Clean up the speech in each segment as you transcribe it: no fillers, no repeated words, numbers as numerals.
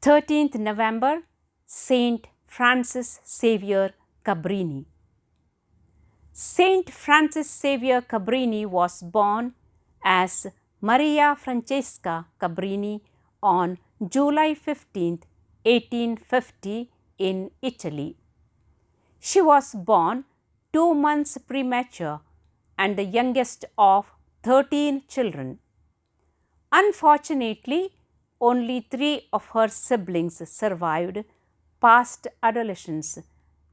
13th November, Saint Francis Xavier Cabrini. Saint Francis Xavier Cabrini was born as Maria Francesca Cabrini on July 15, 1850 in Italy. She was born 2 months premature and the youngest of 13 children. Unfortunately, only 3 of her siblings survived past adolescence,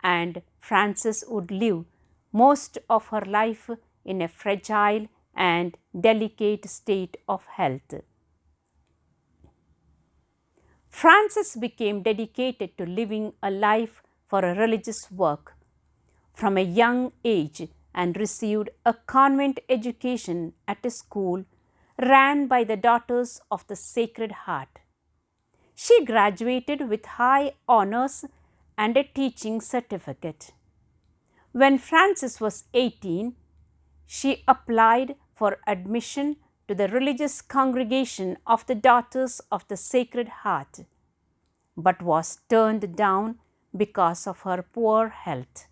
and Frances would live most of her life in a fragile and delicate state of health. Frances became dedicated to living a life for a religious work from a young age and received a convent education at a school ran by the Daughters of the Sacred Heart. She graduated with high honors and a teaching certificate. When Frances was 18, she applied for admission to the religious congregation of the Daughters of the Sacred Heart, but was turned down because of her poor health.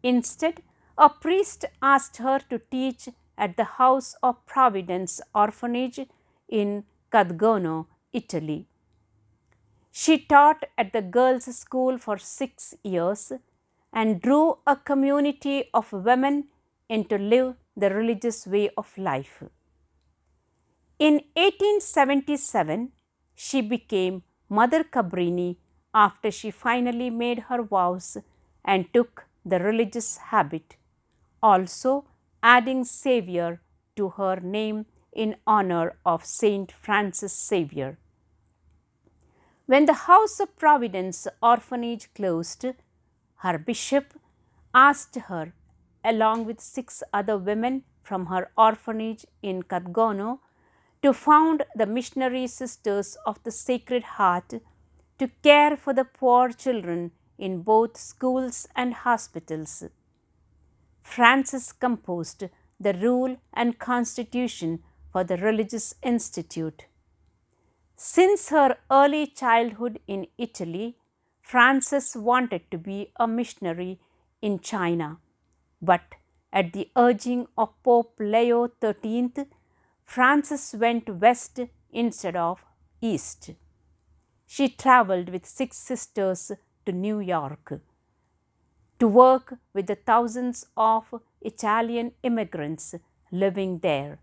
Instead, a priest asked her to teach at the House of Providence orphanage in Cadgono, Italy. She taught at the girls' school for 6 years and drew a community of women in to live the religious way of life. In 1877, she became Mother Cabrini after she finally made her vows and took the religious habit, also adding Xavier to her name in honor of Saint Francis Xavier. When the House of Providence orphanage closed, her bishop asked her, along with 6 other women from her orphanage in Cadgono, to found the Missionary Sisters of the Sacred Heart to care for the poor children in both schools and hospitals. Frances composed the rule and constitution for the religious institute. Since her early childhood in Italy, Frances wanted to be a missionary in China, but at the urging of Pope Leo XIII, Frances went west instead of east. She traveled with 6 sisters to New York to work with the thousands of Italian immigrants living there.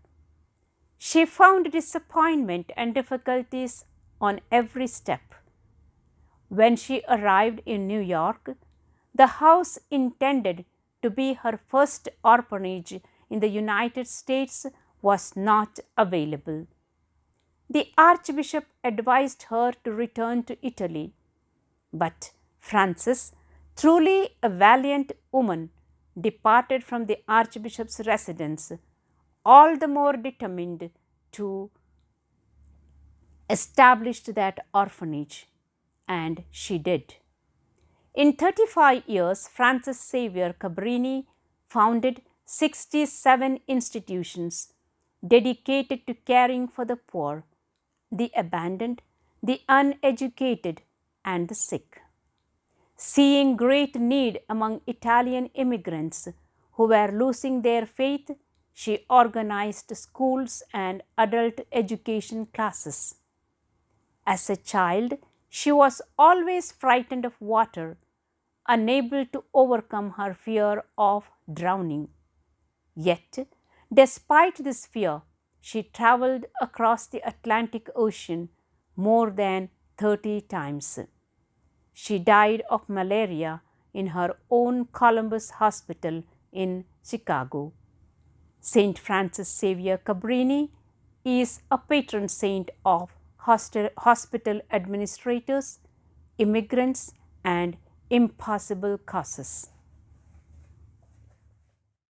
She found disappointment and difficulties on every step. When she arrived in New York, the house intended to be her first orphanage in the United States was not available. The Archbishop advised her to return to Italy, but Frances, truly a valiant woman, departed from the Archbishop's residence, all the more determined to establish that orphanage, and she did. In 35 years, Francis Xavier Cabrini founded 67 institutions dedicated to caring for the poor, the abandoned, the uneducated, and the sick. Seeing great need among Italian immigrants who were losing their faith, she organized schools and adult education classes. As a child, she was always frightened of water, unable to overcome her fear of drowning. Yet, despite this fear, she traveled across the Atlantic Ocean more than 30 times. She died of malaria in her own Columbus Hospital in Chicago. Saint Francis Xavier Cabrini is a patron saint of hospital administrators, immigrants, and impossible causes.